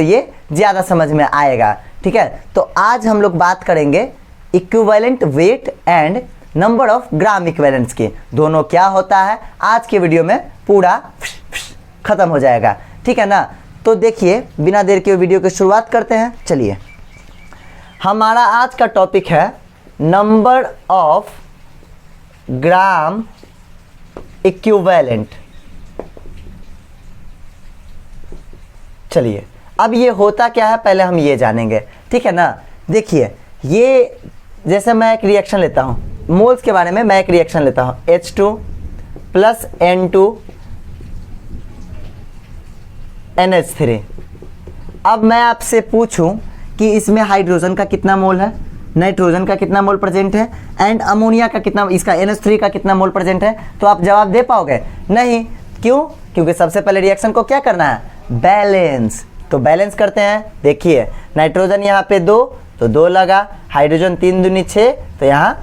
तो ये ज़्यादा समझ में आएगा। ठीक है, तो आज हम लोग बात करेंगे equivalent weight and number of gram equivalents की। दोनों क्या होता है आज के वीडियो में पूरा खत्म हो जाएगा। ठीक है ना, तो देखिए बिना देर के वीडियो की शुरुआत करते हैं। चलिए, हमारा आज का टॉपिक है नंबर ऑफ ग्राम इक्विवेलेंट। चलिए, अब ये होता क्या है पहले हम ये जानेंगे। ठीक है ना, देखिए ये जैसे मैं एक रिएक्शन लेता हूँ, मोल्स के बारे में मैं एक रिएक्शन लेता हूँ, H2 प्लस N2 NH3। अब मैं आपसे पूछूं कि इसमें हाइड्रोजन का कितना मोल है, नाइट्रोजन का कितना मोल प्रेजेंट है एंड अमोनिया का कितना, इसका NH3 का कितना मोल प्रेजेंट है, तो आप जवाब दे पाओगे? नहीं। क्यों? क्योंकि सबसे पहले रिएक्शन को क्या करना है, बैलेंस। तो बैलेंस करते हैं। देखिए नाइट्रोजन यहाँ पे 2 तो 2 लगा, हाइड्रोजन 3 दूनी 6 तो यहाँ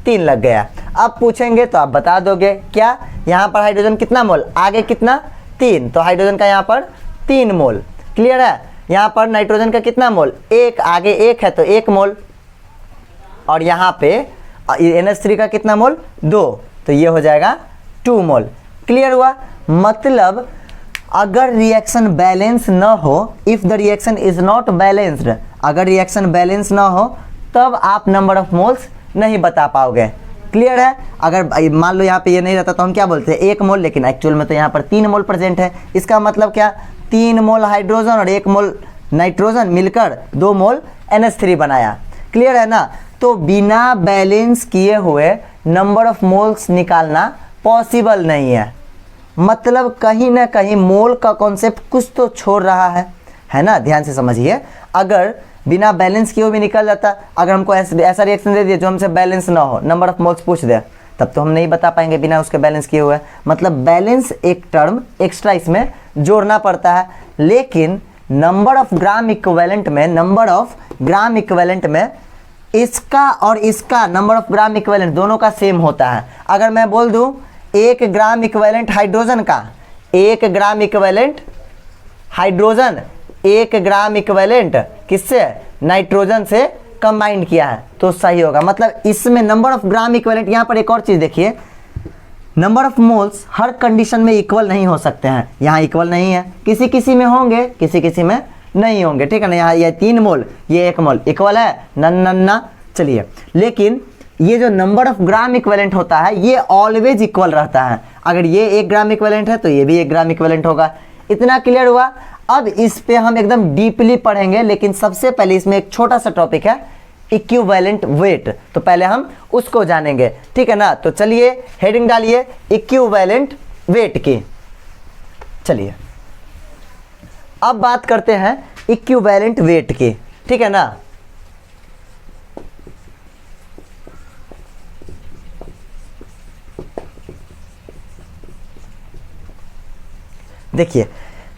3 लग गया। अब पूछेंगे तो आप बता दोगे क्या, यहाँ पर हाइड्रोजन कितना मोल, आगे कितना 3, तो हाइड्रोजन का यहाँ पर 3 मोल। क्लियर है? यहाँ पर नाइट्रोजन का कितना मोल, 1, आगे 1 है तो 1 मोल, और यहाँ पे NH3 का कितना मोल, 2, तो ये हो जाएगा 2 मोल। क्लियर हुआ? मतलब अगर रिएक्शन बैलेंस न हो, if the reaction is not balanced, अगर रिएक्शन बैलेंस ना हो तब आप नंबर ऑफ मोल्स नहीं बता पाओगे। क्लियर है? अगर मान लो यहाँ पे ये नहीं रहता तो हम क्या बोलते हैं 1 मोल, लेकिन एक्चुअल में तो यहाँ पर 3 मोल प्रेजेंट है। इसका मतलब क्या, 3 मोल हाइड्रोजन और 1 मोल नाइट्रोजन मिलकर 2 मोल NH3 बनाया। क्लियर है ना? तो बिना बैलेंस किए हुए नंबर ऑफ मोल्स निकालना पॉसिबल नहीं है। मतलब कहीं ना कहीं मोल का कॉन्सेप्ट कुछ तो छोड़ रहा है ना? ध्यान से समझिए, अगर बिना बैलेंस किए हुए भी निकल जाता, अगर हमको ऐसा रिएक्शन दे दिया जो हमसे बैलेंस ना हो, नंबर ऑफ मोल्स पूछ दे, तब तो हम नहीं बता पाएंगे बिना उसके बैलेंस किए हुए। मतलब बैलेंस एक टर्म एक्स्ट्रा इसमें जोड़ना पड़ता है। लेकिन नंबर ऑफ ग्राम इक्विवेलेंट में, नंबर ऑफ ग्राम इक्विवेलेंट में इसका और इसका नंबर ऑफ ग्राम इक्विवेलेंट दोनों का सेम होता है। अगर मैं बोल दूं 1 ग्राम इक्विवेलेंट हाइड्रोजन का, 1 gram equivalent hydrogen 1 gram equivalent किससे, नाइट्रोजन से कंबाइंड किया है, तो सही होगा। मतलब इसमें नंबर ऑफ ग्राम इक्विवेलेंट, यहाँ पर एक और चीज़ देखिए, number of moles her condition में इक्वल नहीं हो सकते हैं। यहाँ इक्वल नहीं है, किसी किसी में होंगे, किसी किसी में नहीं होंगे। ठीक है ना? यहाँ ये 3 मोल, ये 1 मोल इक्वल है, नन्ना। चलिए, लेकिन ये जो नंबर ऑफ ग्राम इक्विवेलेंट होता है ये ऑलवेज इक्वल रहता है। अगर ये 1 ग्राम इक्विवेलेंट है तो ये भी 1 ग्राम इक्विवेलेंट होगा। इतना क्लियर हुआ? अब इस पे हम एकदम डीपली पढ़ेंगे, लेकिन सबसे पहले इसमें एक छोटा सा टॉपिक है इक्विवेलेंट वेट, तो पहले हम उसको जानेंगे। ठीक है ना? तो चलिए हेडिंग डालिए इक्विवेलेंट वेट की। चलिए अब बात करते हैं इक्विवेलेंट वेट की। ठीक है ना? देखिए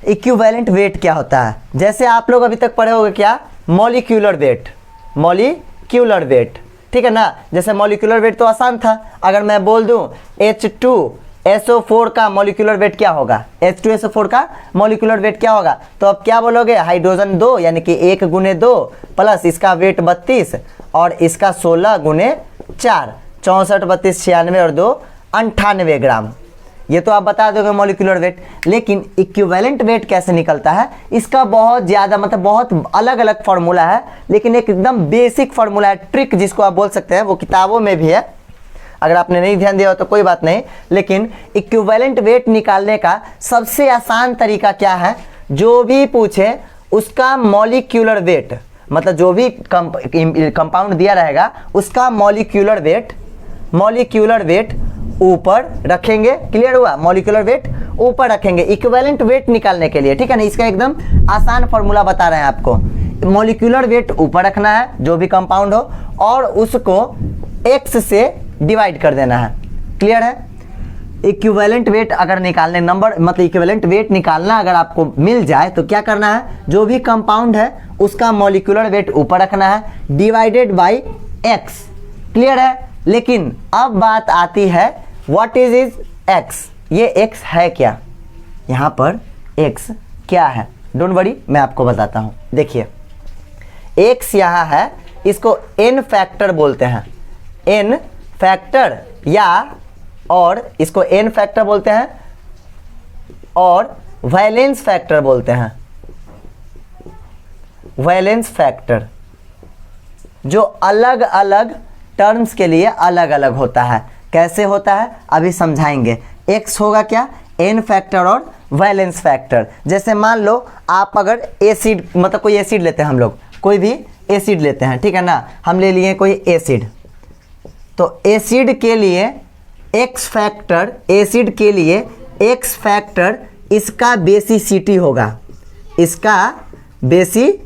इक्विवेलेंट वेट क्या होता है, जैसे आप लोग अभी तक पढ़े होंगे क्या, मॉलिक्यूलर वेट, मॉलिक्यूलर वेट। ठीक है ना? जैसे मॉलिक्यूलर वेट तो आसान था। अगर मैं बोल दूं H2SO4 का मॉलिक्यूलर वेट क्या होगा, H2SO4 का मॉलिक्यूलर वेट क्या होगा, तो अब क्या बोलोगे, हाइड्रोजन 2 यानी कि 1 गुने 2 प्लस इसका वेट 32 और इसका 16 गुने 4, 64, 32, 96 और 2 98 ग्राम। ये तो आप बता दोगे मॉलिक्यूलर वेट। लेकिन इक्विवेलेंट वेट कैसे निकलता है, इसका बहुत ज़्यादा मतलब बहुत अलग अलग फार्मूला है, लेकिन एक एकदम बेसिक फार्मूला है, ट्रिक जिसको आप बोल सकते हैं, वो किताबों में भी है। अगर आपने नहीं ध्यान दिया हो तो कोई बात नहीं, लेकिन इक्विवेलेंट वेट निकालने का सबसे आसान तरीका क्या है, जो भी पूछे उसका मॉलिक्यूलर वेट, मतलब जो भी कंपाउंड दिया रहेगा उसका मॉलिक्यूलर वेट ऊपर रखेंगे। क्लियर हुआ? मॉलिक्यूलर वेट ऊपर रखेंगे इक्विवेलेंट वेट निकालने के लिए। ठीक है ना? इसका एकदम आसान फॉर्मूला बता रहे हैं आपको। मॉलिक्यूलर वेट ऊपर रखना है जो भी कंपाउंड हो, और उसको x से डिवाइड कर देना है। क्लियर है? इक्विवेलेंट वेट अगर निकालने, नंबर मतलब इक्विवेलेंट वेट निकालना अगर आपको मिल जाए तो क्या करना है, जो भी कंपाउंड है उसका मॉलिक्यूलर वेट ऊपर रखना है डिवाइडेड बाय x। क्लियर है? लेकिन अब बात आती है व्हाट इज x, ये x है क्या, यहाँ पर x क्या है, डोंट वरी, मैं आपको बताता हूँ। देखिए x यहाँ है, इसको n फैक्टर बोलते हैं, n फैक्टर या और इसको n फैक्टर बोलते हैं और वैलेंस फैक्टर बोलते हैं। वैलेंस फैक्टर जो अलग अलग टर्म्स के लिए अलग अलग होता है। कैसे होता है अभी समझाएंगे। x होगा क्या, n फैक्टर और वैलेंस फैक्टर। जैसे मान लो आप अगर एसिड, मतलब कोई एसिड लेते हैं, हम लोग कोई भी एसिड लेते हैं, ठीक है ना, हम ले लिए कोई एसिड, तो एसिड के लिए x फैक्टर, एसिड के लिए x फैक्टर इसका बेसिसिटी होगा, इसका बेसिसिटी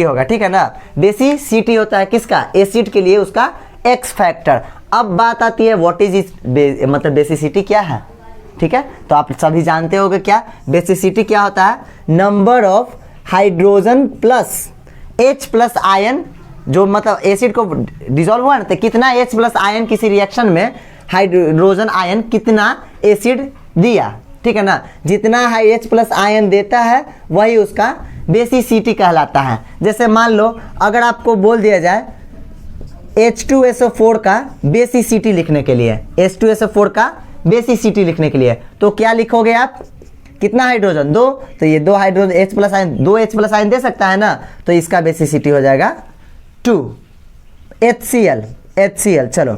होगा, ठीक है ना। बेसिसिटी होता है किसका, एसिड के लिए उसका x फैक्टर। अब बात आती है व्हाट इज इस मतलब बेसिसिटी क्या है, ठीक है। तो आप सभी जानते होंगे क्या बेसिसिटी क्या होता है, number of hydrogen plus H plus ion, जो मतलब एसिड को डिसॉल्व हुआ ना, तो कितना H प्लस आयन किसी रिएक्शन में हाइड्रोजन आयन कितना एसिड दिया, ठीक है ना। जितना हाई H प्लस आयन देता है वही उसका बेसिसिटी कहलाता है। जैसे मान लो अगर आपको बोल दिया जाए H2SO4 का बेसिसिटी लिखने के लिए, H2SO4 का बेसिसिटी लिखने के लिए, तो क्या लिखोगे आप, कितना हाइड्रोजन, 2, तो ये 2 hydrogen H plus ion, 2 H plus ion दे सकता है ना, तो इसका बेसिसिटी हो जाएगा 2 HCl। चलो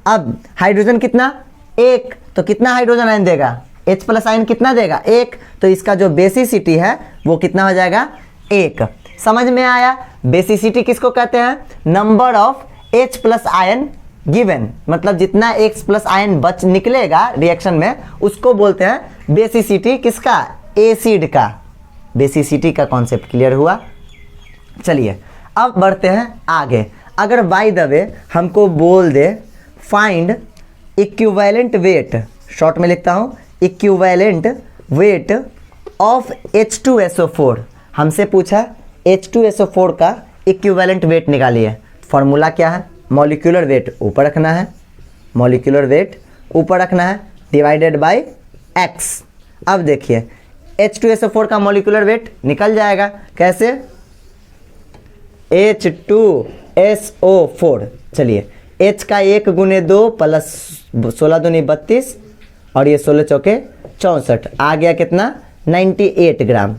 अब हाइड्रोजन कितना, 1, तो कितना हाइड्रोजन आयन देगा, H प्लस आयन कितना देगा, 1, तो इसका जो बेसिसिटी है वो कितना हो जाएगा, 1। समझ में आया। बेसिसिटी किसको कहते हैं, number of H plus ion given, मतलब जितना H प्लस आयन बच निकलेगा रिएक्शन में उसको बोलते हैं बेसिसिटी किसका, एसिड का। बेसिसिटी का कॉन्सेप्ट क्लियर हुआ। चलिए अब बढ़ते हैं आगे। अगर बाय द वे हमको बोल they find equivalent wait, short में लिखता हूँ इक्विवेलेंट वेट ऑफ H2SO4, हमसे पूछा H2SO4 का इक्विवेलेंट वेट निकालिए। फॉर्मूला क्या है, मॉलिक्यूलर वेट ऊपर रखना है, मॉलिक्यूलर वेट ऊपर रखना है डिवाइडेड बाय x। अब देखिए H2SO4 का मॉलिक्यूलर वेट निकल जाएगा, कैसे, H2SO4, चलिए H का 1 गुने 2 प्लस 16 दूनी 32 और ये 16 चौके 64, आ गया कितना, 98 ग्राम।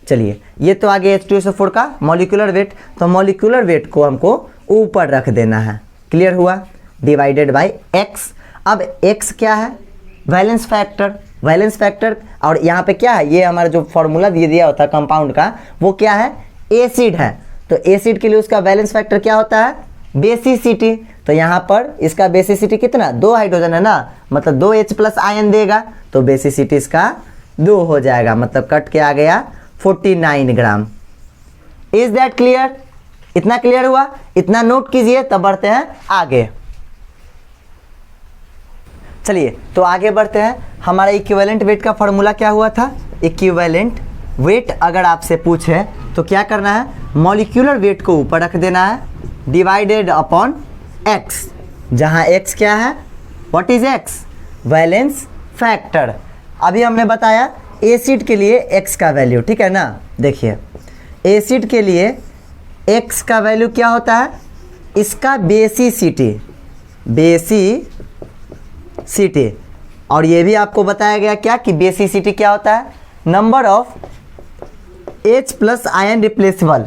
चलिए ये तो आ गया H2SO4 का मॉलिक्यूलर वेट, तो मॉलिक्यूलर वेट को हमको ऊपर रख देना है, क्लियर हुआ, डिवाइडेड बाय x। अब x क्या है, वैलेंस फैक्टर, वैलेंस फैक्टर, और यहाँ पे क्या है, ये हमारा जो फॉर्मूला दिया होता है कंपाउंड का वो क्या है, एसिड है, तो एसिड के लिए उसका वैलेंस फैक्टर क्या होता है, बेसिसिटी। तो यहाँ पर इसका बेसिसिटी कितना, 2 हाइड्रोजन है ना, मतलब 2 H प्लस आयन देगा, तो बेसिसिटी इसका 2 हो जाएगा, मतलब कट के आ गया 49 ग्राम। इज दैट क्लियर, इतना क्लियर हुआ, इतना नोट कीजिए, तब बढ़ते हैं आगे। चलिए तो आगे बढ़ते हैं। हमारा इक्विवेलेंट वेट का फॉर्मूला क्या हुआ था, इक्विवेलेंट वेट अगर आपसे पूछे तो क्या करना है, मॉलिक्यूलर वेट को ऊपर रख देना है डिवाइडेड अपॉन x, जहां x क्या है, what is x, valence factor. अभी हमने बताया एसिड के लिए x का वैल्यू, ठीक है ना। देखिए एसिड के लिए x का वैल्यू क्या होता है, इसका बेसिसिटी, बेसिसिटी, और ये भी आपको बताया गया क्या कि बेसिसिटी क्या होता है, number of H plus ion replaceable,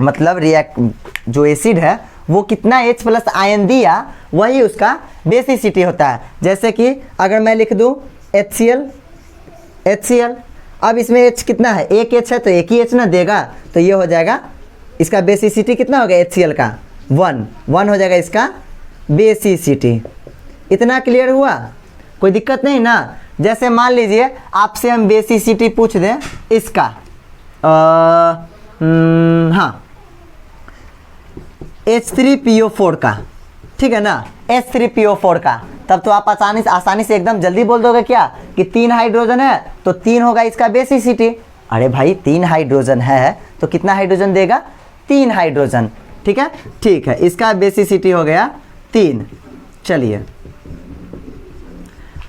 मतलब जो एसिड है वो कितना H प्लस आयन दिया वही उसका बेसिसिटी होता है। जैसे कि अगर मैं लिख दूं HCl, अब इसमें H कितना है, एक H है तो एक ही H ना देगा, तो ये हो जाएगा इसका बेसिसिटी कितना होगा HCl का 1 हो जाएगा इसका बेसिसिटी। इतना क्लियर हुआ, कोई दिक्कत नहीं ना। जैसे मान लीजिए आपसे हम बेसिसिटी पूछ दें इसका हाँ H3PO4 का, ठीक है ना, H3PO4 का, तब तो आप आसानी से एकदम जल्दी बोल दोगे क्या कि 3 हाइड्रोजन है तो 3 होगा इसका बेसिसिटी। अरे भाई 3 हाइड्रोजन है तो कितना हाइड्रोजन देगा, 3 हाइड्रोजन, ठीक है, ठीक है, इसका बेसिसिटी हो गया 3। चलिए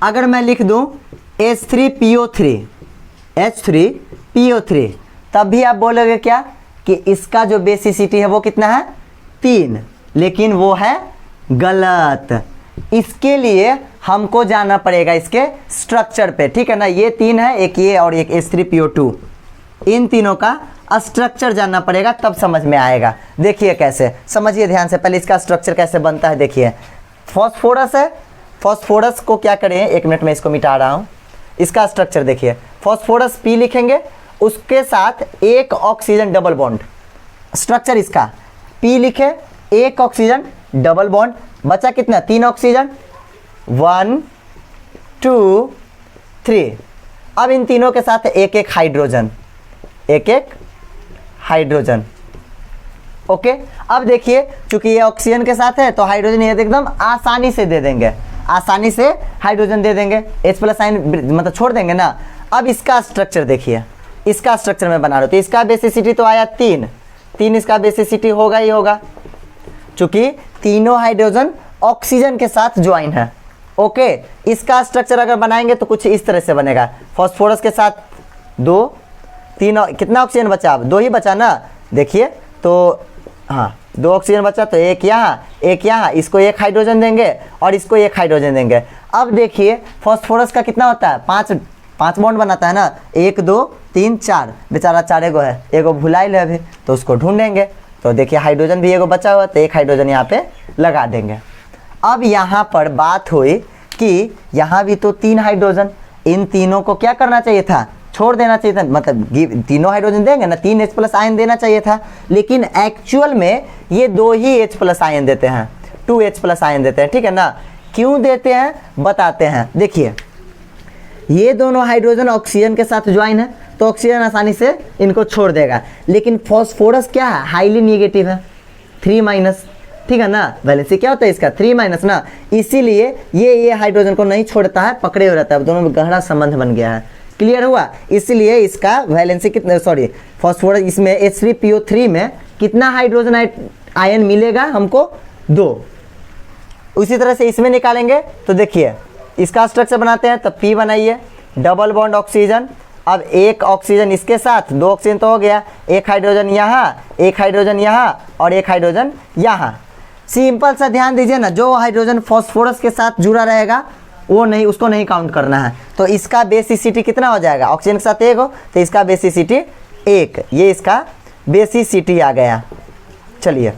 अगर मैं लिख दूं H3PO3 H3PO3, तब भी आप बोलोगे क्या कि इसका जो बेसिसिटी है वो कितना है 3, लेकिन वो है गलत। इसके लिए हमको जाना पड़ेगा इसके स्ट्रक्चर पे, ठीक है ना। ये 3 है, एक ये और एक H3PO2, इन तीनों का स्ट्रक्चर जानना पड़ेगा तब समझ में आएगा। देखिए कैसे, समझिए ध्यान से, पहले इसका स्ट्रक्चर कैसे बनता है। देखिए फॉस्फोरस है, फॉस्फोरस को क्या करें, 1 मिनट में इसको मिटा रहा हूँ। इसका स्ट्रक्चर देखिए, फॉस्फोरस P लिखेंगे, उसके साथ एक ऑक्सीजन डबल बॉन्ड, स्ट्रक्चर इसका P लिखे, एक ऑक्सीजन डबल बॉन्ड, बचा कितना 3 ऑक्सीजन, 1 2 3। अब इन तीनों के साथ एक एक हाइड्रोजन, एक एक हाइड्रोजन। ओके, अब देखिए चूंकि ये ऑक्सीजन के साथ है तो हाइड्रोजन ये एकदम आसानी से दे देंगे, आसानी से हाइड्रोजन दे देंगे, H+ आयन मतलब छोड़ देंगे ना। अब इसका स्ट्रक्चर देखिए, इसका स्ट्रक्चर मैं बना रहा हूँ, तो इसका बेसिसिटी तो आया 3, इसका बेसिसिटी होगा ही होगा, चूंकि तीनों हाइड्रोजन ऑक्सीजन के साथ ज्वाइन है। ओके, इसका स्ट्रक्चर अगर बनाएंगे तो कुछ इस तरह से बनेगा, फॉस्फोरस के साथ 2 3, कितना ऑक्सीजन बचा, अब 2 ही बचा ना। देखिए तो हाँ 2 ऑक्सीजन बचा, तो एक यहाँ एक यहाँ, इसको एक हाइड्रोजन देंगे और इसको एक हाइड्रोजन देंगे। अब देखिए फॉस्फोरस का कितना होता है, 5 बॉन्ड बनाता है ना, 1 2 3 4, बेचारा 4 गो है, एगो भुलाइल है अभी, तो उसको ढूंढेंगे। तो देखिए हाइड्रोजन भी एगो बचा हुआ, तो एक हाइड्रोजन यहाँ पे लगा देंगे। अब यहाँ पर बात हुई कि यहाँ भी तो 3 हाइड्रोजन, इन तीनों को क्या करना चाहिए था, छोड़ देना चाहिए था, मतलब तीनों हाइड्रोजन देंगे ना, 3 H+ आयन देना चाहिए था, लेकिन एक्चुअल में ये 2 ही H+ आयन देते हैं, 2 H+ आयन देते हैं, ठीक है ना। क्यों देते हैं बताते हैं। देखिए ये दोनों हाइड्रोजन ऑक्सीजन के साथ ज्वाइन है, तो ऑक्सीजन आसानी से इनको छोड़ देगा, लेकिन फॉस्फोरस क्या है, हाईली निगेटिव है, 3-, ठीक है ना। वैलेंसी क्या होता है इसका 3- ना, इसीलिए ये हाइड्रोजन को नहीं छोड़ता है, पकड़े हुए रहता है, दोनों में गहरा संबंध बन गया है। क्लियर हुआ, इसलिए इसका वैलेंसी कितना, सॉरी फॉस्फोरस इसमें H3PO3 में कितना हाइड्रोजन आयन मिलेगा हमको 2। उसी तरह से इसमें निकालेंगे, तो देखिए इसका स्ट्रक्चर बनाते हैं, तो P बनाइए, डबल बॉन्ड ऑक्सीजन, अब एक ऑक्सीजन इसके साथ, 2 ऑक्सीजन तो हो गया, एक हाइड्रोजन यहाँ, एक हाइड्रोजन यहाँ और एक हाइड्रोजन यहाँ। सिंपल सा ध्यान दीजिए ना, जो हाइड्रोजन फॉस्फोरस के साथ जुड़ा रहेगा वो नहीं, उसको नहीं काउंट करना है। तो इसका बेसिसिटी कितना हो जाएगा, ऑक्सीजन के साथ 1 हो तो इसका बेसिसिटी 1, ये इसका बेसिसिटी आ गया। चलिए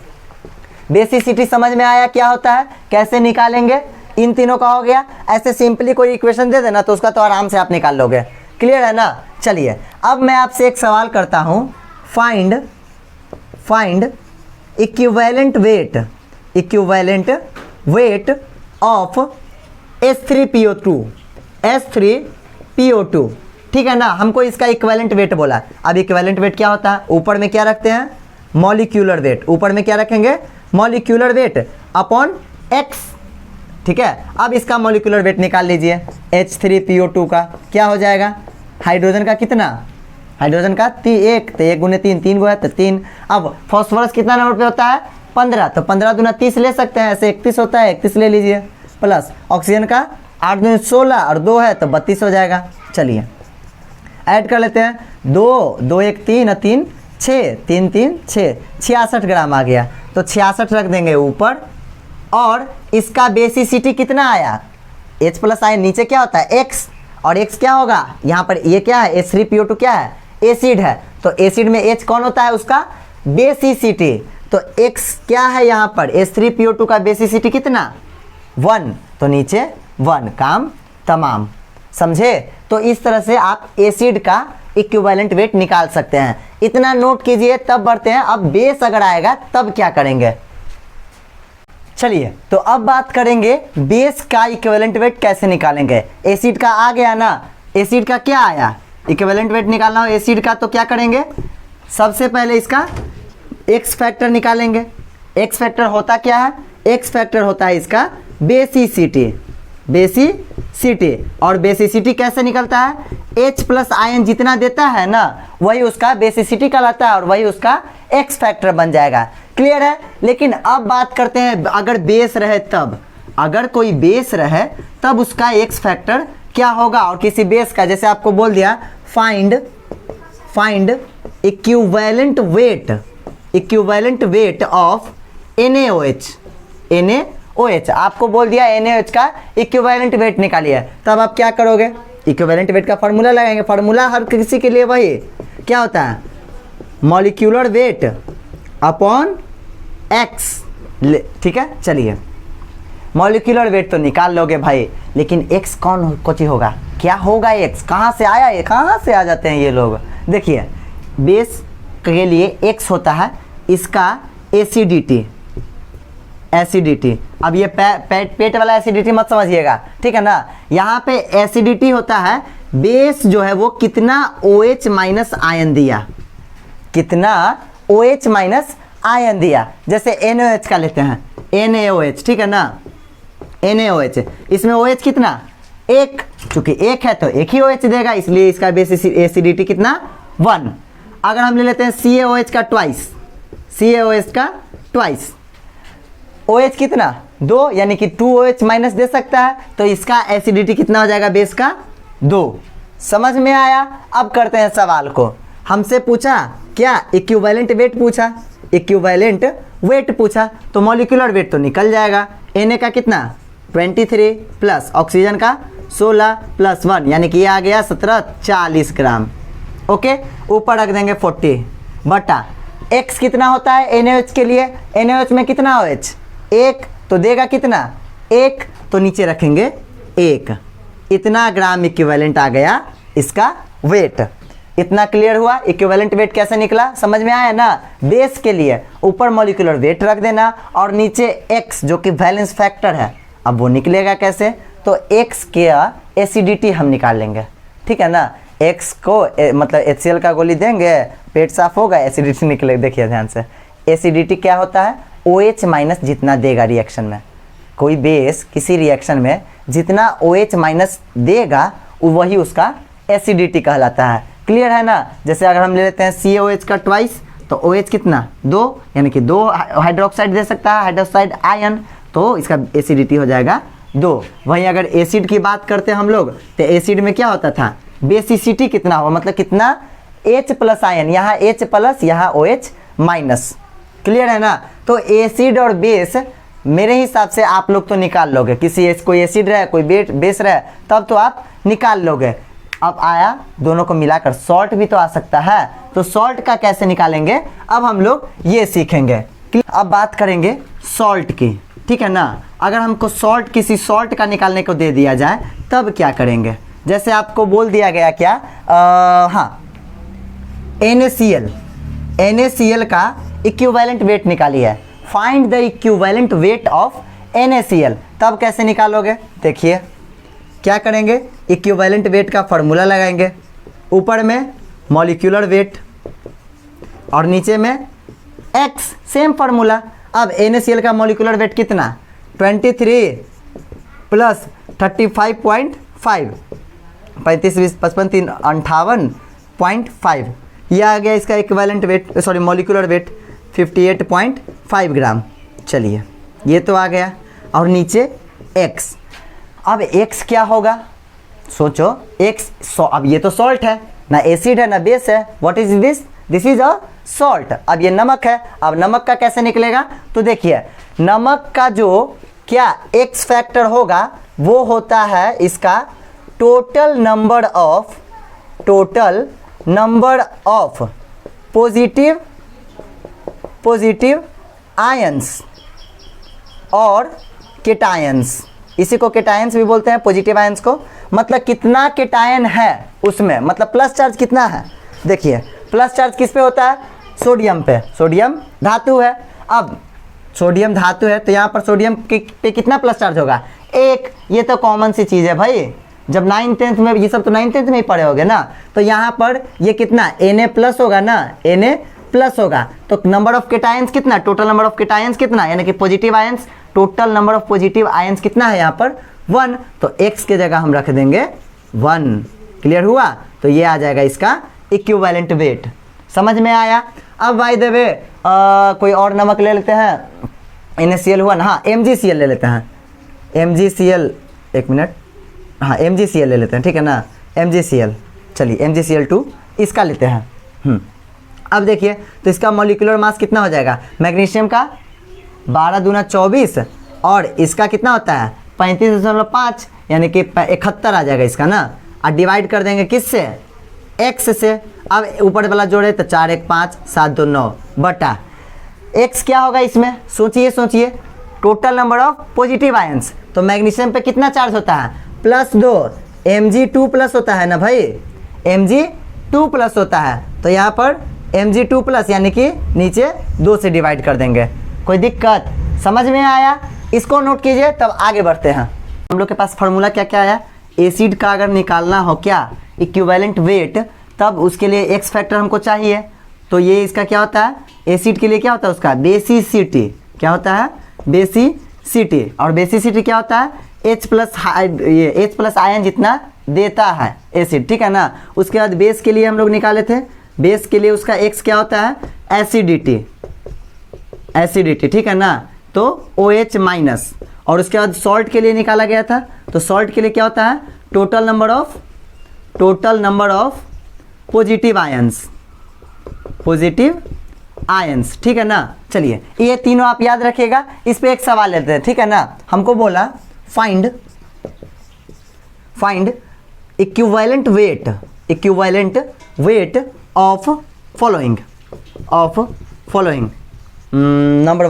बेसिसिटी समझ में आया क्या होता है, कैसे निकालेंगे, इन तीनों का हो गया। ऐसे सिंपली कोई इक्वेशन दे देना तो उसका तो आराम से आप निकाल लोगे। क्लियर है ना। चलिए अब मैं आपसे एक सवाल करता हूँ, find equivalent weight of H3PO2, ठीक है ना। हमको इसका इक्विवेलेंट वेट बोला। अब इक्विवेलेंट वेट क्या होता है, ऊपर में क्या रखते हैं, मॉलिक्यूलर वेट, ऊपर में क्या रखेंगे, मॉलिक्यूलर वेट अपॉन x, ठीक है। अब इसका मॉलिक्यूलर वेट निकाल लीजिए, H3PO2 का क्या हो जाएगा, हाइड्रोजन का कितना, हाइड्रोजन का 1, तो 1 × 3, 3 गो है तो 3। अब फॉस्फोरस कितना नंबर पे होता है 15, तो 15 दूना 30 ले सकते हैं, ऐसे 31 होता है, 31 ले लीजिए, प्लस ऑक्सीजन का 8 दूनी 16 और 2 है तो 32 हो जाएगा। चलिए ऐड कर लेते हैं, 2 2 1 3 और 3 6, 3 3 6, 66 ग्राम आ गया, तो 66 रख देंगे ऊपर। और इसका बेसिसिटी कितना आया, H+ आयन नीचे क्या होता है X, और X क्या होगा यहाँ पर, ये क्या है H3PO2 क्या है, एसिड है, तो एसिड में H कौन होता है उसका बेसिसिटी, तो X क्या है यहाँ पर, H3PO2 का बेसिसिटी कितना 1, तो नीचे 1, काम तमाम। समझे। तो इस तरह से आप एसिड का इक्विवेलेंट वेट निकाल सकते हैं। इतना नोट कीजिए, तब बढ़ते हैं। अब बेस अगर आएगा तब क्या करेंगे। चलिए तो अब बात करेंगे बेस का इक्विवेलेंट वेट कैसे निकालेंगे। एसिड का आ गया ना, एसिड का क्या आया, इक्विवेलेंट वेट निकालना हो एसिड का, तो क्या करेंगे, सबसे पहले इसका एक्स फैक्टर निकालेंगे। एक्स फैक्टर होता क्या है, एक्स फैक्टर होता है इसका बेसिसिटी, और बेसिसिटी कैसे निकलता है, H+ आयन जितना देता है ना वही उसका बेसिसिटी कहलाता है और वही उसका एक्स फैक्टर बन जाएगा। क्लियर है। लेकिन अब बात करते हैं अगर बेस रहे तब, अगर कोई बेस रहे तब उसका एक्स फैक्टर क्या होगा, और किसी बेस का, जैसे आपको बोल दिया find equivalent weight of NaOH, आपको बोल दिया NaOH का इक्विवेलेंट वेट निकालिए, तब आप क्या करोगे, इक्विवेलेंट वेट का फार्मूला लगाएंगे। फार्मूला हर किसी के लिए वही क्या होता है, मॉलिक्यूलर वेट अपॉन x, ठीक है। चलिए मॉलिक्यूलर वेट तो निकाल लोगे भाई, लेकिन x कौन कोची होगा, क्या होगा x, कहाँ से आया ये, कहाँ से आ जाते हैं ये लोग। देखिए बेस के लिए x होता है इसका एसिडिटी। अब ये पेट वाला एसिडिटी मत समझिएगा, ठीक है ना। यहाँ पे एसिडिटी होता है बेस जो है वो कितना OH माइनस आयन दिया, कितना OH माइनस आयन दिया। जैसे NaOH का लेते हैं, NaOH, ठीक है ना, NaOH, इसमें OH कितना, एक, चूंकि एक है तो एक ही OH देगा, इसलिए इसका बेस एसिडिटी कितना 1। अगर हम ले लेते हैं CaOH का ट्वाइस, OH कितना 2, यानी कि 2OH माइनस दे सकता है, तो इसका एसिडिटी कितना हो जाएगा बेस का 2। समझ में आया। अब करते हैं सवाल को, हमसे पूछा क्या, इक्विवेलेंट वेट पूछा, तो मॉलिक्यूलर वेट तो निकल जाएगा। Na का कितना 23 प्लस ऑक्सीजन का 16 प्लस 1, यानी कि ये आ गया 17, 40 ग्राम। ओके, ऊपर रख देंगे 40 बटा x कितना होता है NaOH के लिए, NaOH में कितना OH, एक, तो देगा कितना 1, तो नीचे रखेंगे 1, इतना ग्राम इक्विवेलेंट आ गया इसका वेट। इतना क्लियर हुआ, इक्विवेलेंट वेट कैसे निकला, समझ में आया ना। बेस के लिए ऊपर मॉलिक्यूलर वेट रख देना और नीचे x जो कि वैलेंस फैक्टर है, अब वो निकलेगा कैसे, तो x के एसिडिटी हम निकाल लेंगे, ठीक है ना। x को मतलब HCl का गोली देंगे, पेट साफ होगा, एसिडिटी निकलेगा। देखिए ध्यान से, एसिडिटी क्या होता है, OH माइनस जितना देगा रिएक्शन में, कोई बेस किसी रिएक्शन में जितना OH माइनस देगा वही उसका एसिडिटी कहलाता है। क्लियर है ना। जैसे अगर हम ले लेते हैं CaOH का ट्वाइस, तो OH कितना 2, यानी कि 2 हाइड्रोक्साइड दे सकता है, हाइड्रोक्साइड आयन, तो इसका एसिडिटी हो जाएगा 2। वहीं अगर एसिड की बात करते हैं हम लोग, तो एसिड में क्या होता था, बेसिसिटी कितना हो, मतलब कितना H प्लस आयन, यहाँ H प्लस, यहाँ OH माइनस। क्लियर है ना। तो एसिड और बेस मेरे हिसाब से आप लोग तो निकाल लोगे, कोई एसिड रहे कोई बेस रहे तब तो आप निकाल लोगे। अब आया दोनों को मिलाकर सॉल्ट भी तो आ सकता है, तो सॉल्ट का कैसे निकालेंगे अब हम लोग ये सीखेंगे। अब बात करेंगे सॉल्ट की, ठीक है ना। अगर हमको किसी सॉल्ट का निकालने को दे दिया जाए तब क्या करेंगे। जैसे आपको बोल दिया गया क्या, हाँ NaCl का इक्विवेलेंट वेट निकाली है, find the equivalent weight of NaCl, तब कैसे निकालोगे। देखिए क्या करेंगे, इक्विवेलेंट वेट का फॉर्मूला लगाएंगे, ऊपर में मॉलिक्यूलर वेट और नीचे में x, सेम फार्मूला। अब NaCl का मॉलिक्यूलर वेट कितना 23 प्लस 35.5, 35 20 55 3 58.5, ये आ गया इसका equivalent weight, sorry molecular weight 58.5 ग्राम। चलिए ये तो आ गया, और नीचे x। अब x क्या होगा, सोचो x, अब ये तो सॉल्ट है ना, एसिड है ना बेस है, what is this, this is a salt. अब ये नमक है, अब नमक का कैसे निकलेगा, तो देखिए नमक का जो क्या x फैक्टर होगा वो होता है इसका total number of positive ions और केटायंस, इसी को केटायंस भी बोलते हैं, पॉजिटिव आयंस को, मतलब कितना केटायन है उसमें, मतलब प्लस चार्ज कितना है। देखिए प्लस चार्ज किस पे होता है, सोडियम पे, सोडियम धातु है। अब सोडियम धातु है तो यहाँ पर सोडियम पे कितना प्लस चार्ज होगा, 1। ये तो कॉमन सी चीज़ है भाई, जब 9th 10th में, ये सब तो 9th 10th में ही पढ़े होगे ना, तो यहाँ पर ये कितना Na प्लस होगा ना, Na प्लस होगा, तो नंबर ऑफ केटायंस कितना, टोटल नंबर ऑफ केटायंस कितना, यानी कि positive ions, total number of positive ions कितना है यहाँ पर 1, तो x के जगह हम रख देंगे 1। क्लियर हुआ, तो ये आ जाएगा इसका इक्विवेलेंट वेट। समझ में आया। अब बाय द वे कोई और नमक ले लेते हैं, NaCl हुआ ना, हाँ MgCl ले लेते हैं, MgCl, एक मिनट, हाँ MgCl ले लेते हैं, ठीक है ना, MgCl। चलिए MgCl2 इसका लेते हैं। अब देखिए तो इसका मॉलिक्यूलर मास कितना हो जाएगा, मैग्नीशियम का 12 दूना 24 और इसका कितना होता है 35.5, यानी कि 71 आ जाएगा इसका ना। और डिवाइड कर देंगे किससे, x से। अब ऊपर वाला जोड़े तो 4 1 5 7 2 9 बटा x क्या होगा इसमें, सोचिए total number of positive ions. तो मैग्नीशियम पे कितना चार्ज होता है, +2, Mg2 प्लस होता है ना भाई, Mg2 प्लस होता है। तो यहाँ पर Mg2 प्लस यानी कि नीचे 2 से डिवाइड कर देंगे। कोई दिक्कत समझ में आया, इसको नोट कीजिए तब आगे बढ़ते हैं। हम लोग के पास फार्मूला क्या क्या आया, एसिड का अगर निकालना हो क्या इक्विवेलेंट वेट, तब उसके लिए एक्स फैक्टर हमको चाहिए। तो ये इसका क्या होता है, एसिड के लिए क्या होता है उसका बेसिसिटी, क्या होता है बेसिसिटी। और बेसिसिटी क्या होता है H प्लस आयन जितना देता है एसिड, ठीक है ना। उसके बाद बेस के लिए हम लोग निकाले थे, बेस के लिए उसका एक्स क्या होता है एसिडिटी, ठीक है ना। तो OH माइनस। और उसके बाद सॉल्ट के लिए निकाला गया था, तो सॉल्ट के लिए क्या होता है total number of positive ions, ठीक है ना। चलिए ये तीनों आप याद रखिएगा। इस पे एक सवाल लेते हैं, ठीक है ना। हमको बोला find equivalent weight of following. Number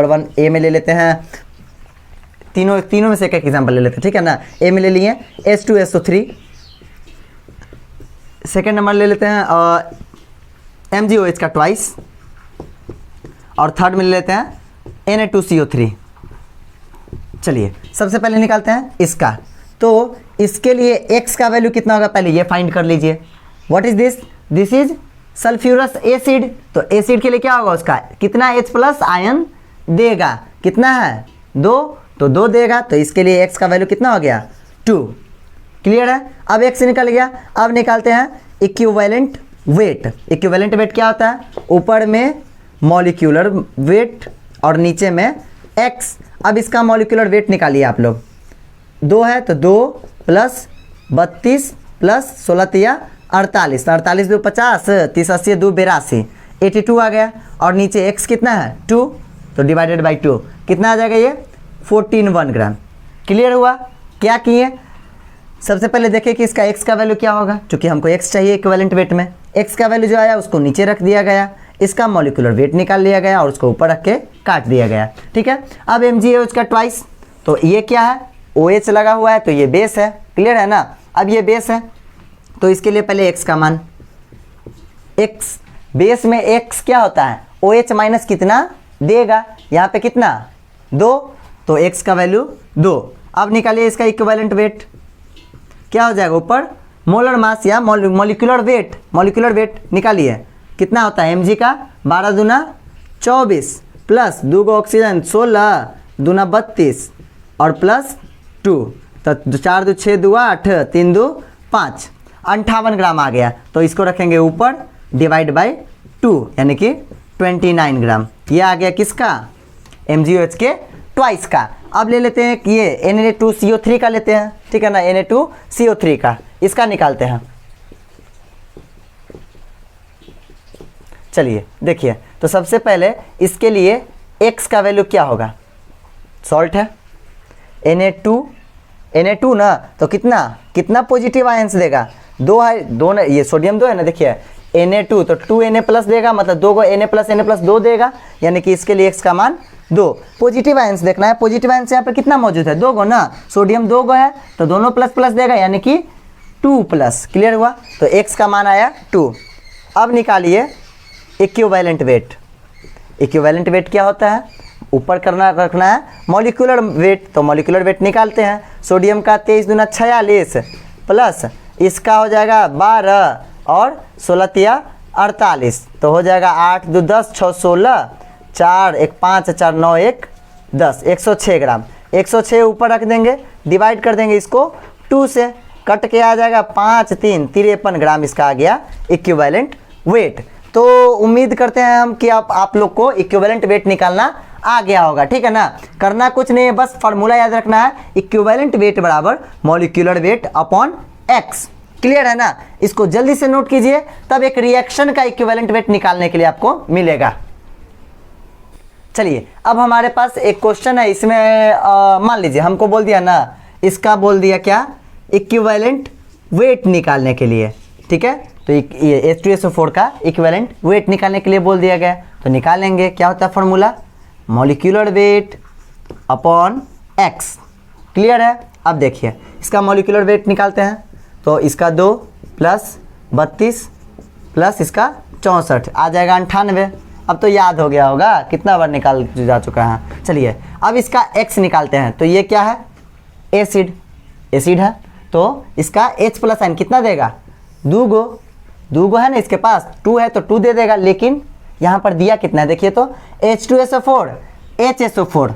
one A में ले लेते हैं, तीनों में से एक एग्जाम्पल ले लेते हैं, ठीक है ना। ए में ले लिए H2SO3, सेकेंड नंबर ले लेते हैं MgOH का ट्वाइस, और थर्ड में ले लेते हैं Na2CO3। चलिए सबसे पहले निकालते हैं इसका। तो इसके लिए x का वैल्यू कितना होगा पहले ये फाइंड कर लीजिए। What is this is sulphurous acid. तो एसिड के लिए क्या होगा उसका कितना H प्लस आयन देगा, कितना है 2, तो 2 देगा। तो इसके लिए x का वैल्यू कितना हो गया 2। क्लियर है, अब x निकल गया। अब निकालते हैं इक्विवेलेंट वेट क्या होता है, ऊपर में मॉलिक्यूलर वेट और नीचे में x। अब इसका मॉलिक्यूलर वेट निकालिए आप लोग, 2 है तो 2 प्लस 32 प्लस 16 तिया 48, 48 2 50, 30 80 2 82, 82 आ गया। और नीचे x कितना है 2, तो डिवाइडेड बाई 2 कितना आ जाएगा ये 14 ग्राम। क्लियर हुआ, क्या किए सबसे पहले देखें कि इसका x का वैल्यू क्या होगा, क्योंकि हमको x चाहिए इक्विवेलेंट वेट में। x का वैल्यू जो आया उसको नीचे रख दिया गया, इसका मॉलिक्यूलर वेट निकाल लिया गया और उसको ऊपर रख के काट दिया गया, ठीक है। अब MgOH का ट्वाइस, तो ये क्या है OH लगा हुआ है तो ये बेस है, क्लियर है ना। अब ये बेस है तो इसके लिए पहले x का मान, x बेस में x क्या होता है OH माइनस कितना देगा, यहाँ पे कितना 2, तो x का वैल्यू 2। अब निकालिए इसका इक्विवेलेंट वेट, क्या हो जाएगा ऊपर मोलर मास या मॉलिक्यूलर वेट निकालिए, कितना होता है Mg का 12 दूना 24 प्लस 2 गो ऑक्सीजन 16 दूना 32 और प्लस 2, तो 4 2 6 2 8 3 2 5, 58 ग्राम आ गया। तो इसको रखेंगे ऊपर डिवाइड बाई 2 यानी कि 29 ग्राम। ये आ गया किसका MgOH के ट्वाइस का। अब ले लेते हैं कि ये Na2CO3 का लेते हैं, ठीक है ना, Na2CO3 का, इसका निकालते हैं। चलिए देखिए, तो सबसे पहले इसके लिए x का वैल्यू क्या होगा, सॉल्ट है Na2 ना, तो कितना पॉजिटिव आयंस देगा 2 है, 2 ये सोडियम 2 है ना, देखिए Na2 तो 2Na प्लस देगा, मतलब 2 को Na प्लस 2 देगा, यानी कि इसके लिए x का मान 2। पॉजिटिव आयंस देखना है, पॉजिटिव आयंस यहाँ पर कितना मौजूद है 2 गो ना, सोडियम 2 गो है तो दोनों प्लस देगा यानी कि 2 प्लस। क्लियर हुआ, तो x का मान आया 2। अब निकालिए इक्विवेलेंट वेट क्या होता है, ऊपर रखना है मॉलिक्यूलर वेट, तो मॉलिक्यूलर वेट निकालते हैं। सोडियम का 23 दूना 46 प्लस इसका हो जाएगा 12 और 16 तिया 48, तो हो जाएगा 8 2 10 6 16 4 1 5 4 9 1 10, 106 ग्राम। 106 ऊपर रख देंगे, डिवाइड कर देंगे इसको 2 से, कट के आ जाएगा 5 3 53 ग्राम इसका आ गया इक्विवेलेंट वेट। तो उम्मीद करते हैं हम कि आप लोग को इक्विवेलेंट वेट निकालना आ गया होगा, ठीक है ना। करना कुछ नहीं है, बस फॉर्मूला याद रखना है, इक्विवेलेंट वेट बराबर molecular weight upon x. Clear है ना, इसको जल्दी से नोट कीजिए, तब एक रिएक्शन का इक्विवेलेंट वेट निकालने के लिए आपको मिलेगा। चलिए अब हमारे पास एक क्वेश्चन है, इसमें मान लीजिए हमको बोल दिया ना, इसका बोल दिया क्या, इक्विवेलेंट वेट निकालने के लिए, ठीक है। तो ये H2SO4 का इक्विवेलेंट वेट निकालने के लिए बोल दिया गया, तो निकालेंगे। क्या होता है formula, molecular weight upon x. Clear है। अब देखिए इसका मॉलिक्यूलर वेट निकालते हैं, तो इसका 2 प्लस 32 प्लस इसका 64 आ जाएगा 98। अब तो याद हो गया होगा, कितना बार निकाल जा चुका है। चलिए अब इसका x निकालते हैं, तो ये क्या है, एसिड है, तो इसका H प्लस साइन कितना देगा, 2 गो है ना, इसके पास 2 है तो 2 दे देगा, लेकिन यहाँ पर दिया कितना है देखिए, तो H2SO4 HSO4,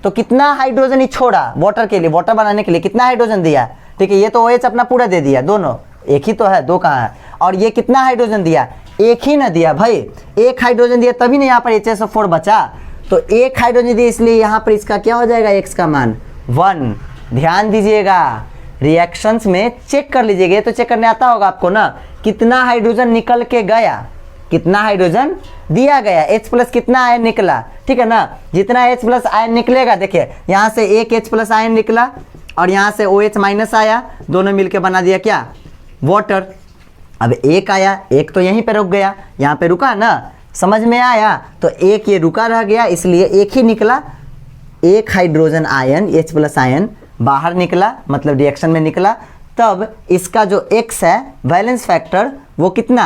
तो कितना हाइड्रोजन ही छोड़ा वाटर के लिए, वाटर बनाने के लिए कितना हाइड्रोजन दिया, ठीक है। ये तो OH अपना पूरा दे दिया, दोनों एक ही तो है, 2 कहाँ है, और ये कितना हाइड्रोजन दिया, एक ही ना दिया भाई, एक हाइड्रोजन दिया तभी ना यहाँ पर HSO4 बचा, तो एक हाइड्रोजन दिया, इसलिए यहाँ पर इसका क्या हो जाएगा, x का मान 1। ध्यान दीजिएगा, रिएक्शंस में चेक कर लीजिएगा, ये तो चेक करने आता होगा आपको ना, कितना हाइड्रोजन निकल के गया, कितना हाइड्रोजन दिया गया, H प्लस कितना आयन निकला, ठीक है ना। जितना H प्लस आयन निकलेगा, देखिए यहाँ से एक H प्लस आयन निकला और यहाँ से OH माइनस आया, दोनों मिलके बना दिया क्या, वाटर। अब एक आया, एक तो यहीं पे रुक गया, यहाँ पे रुका ना, समझ में आया, तो एक ये रुका रह गया, इसलिए एक ही निकला, एक hydrogen ion H plus ion बाहर निकला, मतलब रिएक्शन में निकला। तब इसका जो x है वैलेंस फैक्टर वो कितना,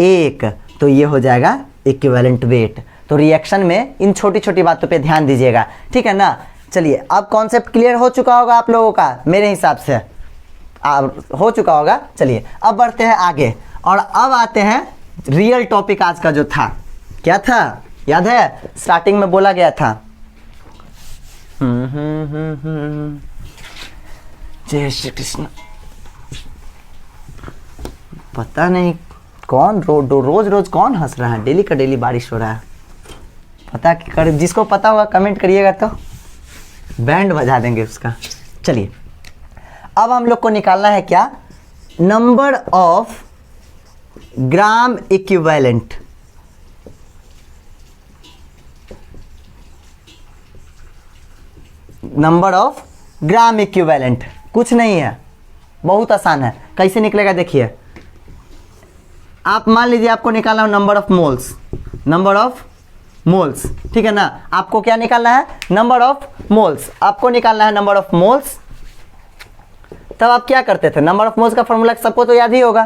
1, तो ये हो जाएगा इक्विवेलेंट वेट। तो रिएक्शन में इन छोटी छोटी बातों पे ध्यान दीजिएगा, ठीक है ना। चलिए अब कॉन्सेप्ट क्लियर हो चुका होगा आप लोगों का, मेरे हिसाब से हो चुका होगा। चलिए अब बढ़ते हैं आगे, और अब आते हैं रियल टॉपिक आज का जो था, क्या था याद है, स्टार्टिंग में बोला गया था, जय श्री कृष्ण। पता नहीं कौन रोज रोज कौन हंस रहा है, डेली का डेली बारिश हो रहा है, पता कर, जिसको पता होगा कमेंट करिएगा, तो बैंड बजा देंगे उसका। चलिए अब हम लोग को निकालना है क्या, number of gram equivalent, number of gram equivalent. कुछ नहीं है, बहुत आसान है। कैसे निकलेगा देखिए, आप मान लीजिए आपको निकालना है number of moles, number of moles, ठीक है ना। आपको क्या निकालना है, नंबर ऑफ मोल्स, आपको निकालना है नंबर ऑफ मोल्स। तब आप क्या करते थे, नंबर ऑफ मोल्स का फॉर्मूला सबको तो याद ही होगा,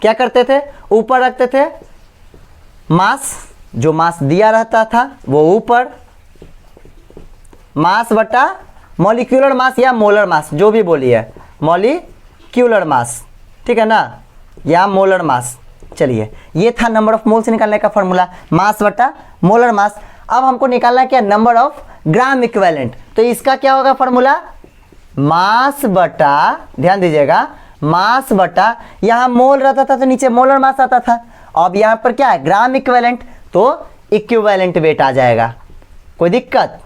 क्या करते थे, ऊपर रखते थे मास, जो मास दिया रहता था वो ऊपर, मास बटा मॉलिक्यूलर मास या मोलर मास, जो भी बोलिए, मॉलिक्यूलर मास, ठीक है ना, या मोलर मास। चलिए ये था नंबर ऑफ मोल्स निकालने का फॉर्मूला, मास बटा मोलर मास। अब हमको निकालना है क्या, नंबर ऑफ ग्राम इक्विवेलेंट, तो इसका क्या होगा फॉर्मूला, मास बटा, ध्यान दीजिएगा, मास बटा, यहाँ मोल रहता था तो नीचे मोलर मास आता था, अब यहाँ पर क्या है, ग्राम इक्विवेलेंट, तो इक्विवेलेंट वेट आ जाएगा। कोई दिक्कत,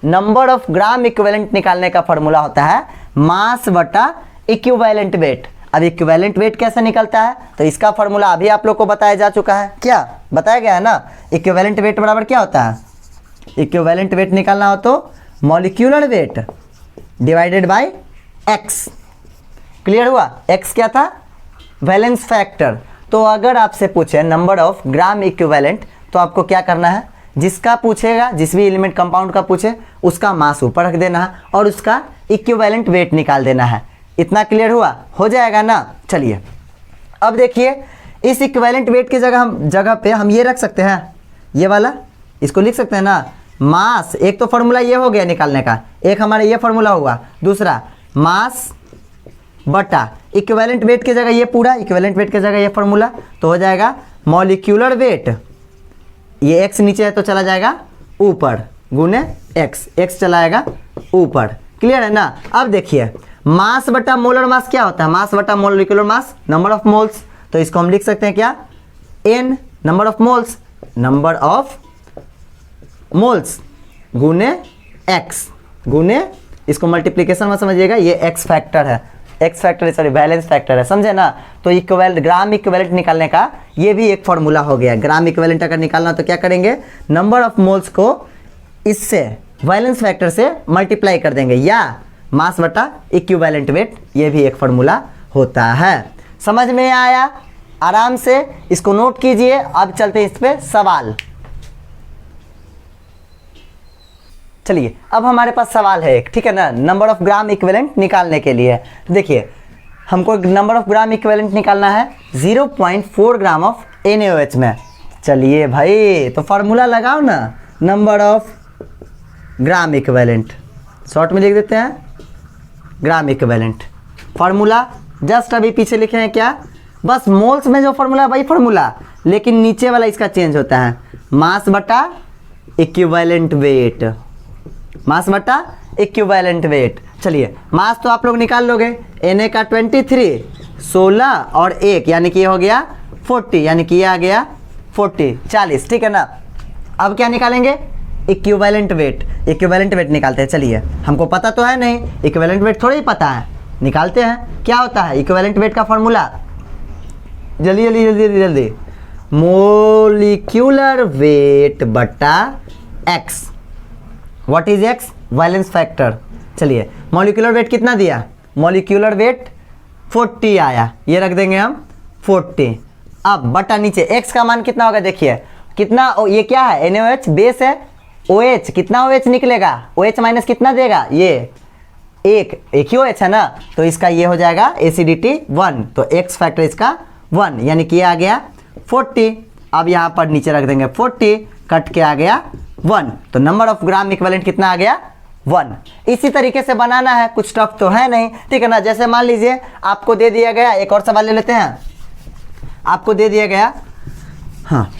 नंबर ऑफ ग्राम इक्विवेलेंट निकालने का फॉर्मूला होता है मास बटा इक्विवेलेंट वेट। अब इक्विवेलेंट वेट कैसे निकलता है, तो इसका फॉर्मूला अभी आप लोग को बताया जा चुका है, क्या बताया गया है ना, इक्विवेलेंट वेट बराबर क्या होता है, इक्विवेलेंट वेट निकालना हो तो molecular weight divided by x. Clear हुआ, एक्स क्या था, वैलेंस फैक्टर। तो अगर आपसे पूछे नंबर ऑफ ग्राम इक्विवेलेंट, तो आपको क्या करना है, जिसका पूछेगा, जिस भी एलिमेंट कंपाउंड का पूछे उसका मास ऊपर रख देना है और उसका इक्विवेलेंट वेट निकाल देना है। इतना क्लियर हुआ, हो जाएगा ना। चलिए अब देखिए, इस इक्विवेलेंट वेट की जगह पे हम ये रख सकते हैं, ये वाला, इसको लिख सकते हैं ना, मास, एक तो फॉर्मूला ये हो गया निकालने का, एक हमारा ये फॉर्मूला हुआ, दूसरा मास बटा इक्विवेलेंट वेट की जगह ये पूरा, इक्विवेलेंट वेट की जगह ये फॉर्मूला, तो हो जाएगा मॉलिक्यूलर वेट, ये x नीचे है तो चला जाएगा ऊपर, गुने x चला आएगा ऊपर। क्लियर है ना। अब देखिए मास बटा मोलर मास क्या होता है, मास बटा molecular mass, number of moles, तो इसको हम लिख सकते हैं क्या, n, number of moles, number of moles, गुने एक्स, गुने इसको मल्टीप्लीकेशन में समझिएगा, ये एक्स फैक्टर है, x factor sorry balance factor है, समझे ना। तो इक्विवेलेंट ग्राम इक्विवेलेंट निकालने का ये भी एक फॉर्मूला हो गया। ग्राम इक्विवेलेंट अगर निकालना तो क्या करेंगे, नंबर ऑफ मोल्स को इससे वैलेंस फैक्टर से मल्टीप्लाई कर देंगे, या मास बटा इक्विवेलेंट वेट, ये भी एक फॉर्मूला होता है। समझ में आया, आराम से इसको नोट कीजिए। अब चलते हैं इस पे सवाल। चलिए अब हमारे पास सवाल है एक, ठीक है ना, नंबर ऑफ ग्राम इक्विवेलेंट निकालने के लिए। देखिए हमको नंबर ऑफ ग्राम इक्विवेलेंट निकालना है 0.4 ग्राम ऑफ NaOH में। चलिए भाई तो फार्मूला लगाओ ना, number of gram equivalent, short में लिख देते हैं ग्राम इक्विवेलेंट। फार्मूला जस्ट अभी पीछे लिखे हैं क्या, बस मोल्स में जो फार्मूला वही फार्मूला, लेकिन नीचे वाला इसका चेंज होता है, मास बटा इक्विवेलेंट वेट, मास बटा इक्विवेलेंट वेट। चलिए मास तो आप लोग निकाल लोगे, Na का 23, 16 और 1 यानी कि ये हो गया 40, यानी कि ये आ गया 40, 40, ठीक है ना। अब क्या निकालेंगे, इक्विवेलेंट वेट, इक्विवेलेंट वेट निकालते हैं। चलिए हमको पता तो है नहीं, इक्विवेलेंट वेट थोड़ा ही पता है, निकालते हैं। क्या होता है इक्विवेलेंट वेट का फॉर्मूला, जल्दी जल्दी जल्दी जल्दी, मोलिक्यूलर वेट बटा x. What is x, valence factor. चलिए मॉलिक्यूलर वेट कितना दिया, मॉलिक्यूलर वेट 40 आया, ये रख देंगे हम 40। अब बटा नीचे एक्स का मान कितना होगा, देखिए कितना, ये क्या है NaOH बेस है, OH कितना OH निकलेगा, OH माइनस कितना देगा, ये एक ही OH है ना, तो इसका ये हो जाएगा एसिडिटी 1, तो एक्स फैक्टर इसका 1, यानी कि ये आ गया 40। अब यहाँ पर नीचे रख देंगे 40, कट के आ गया 1, तो नंबर ऑफ ग्राम इक्विवेलेंट कितना आ गया 1। इसी तरीके से बनाना है, कुछ टफ तो है नहीं, ठीक है ना। जैसे मान लीजिए आपको दे दिया गया, एक और सवाल ले लेते हैं, आपको दे दिया गया, हाँ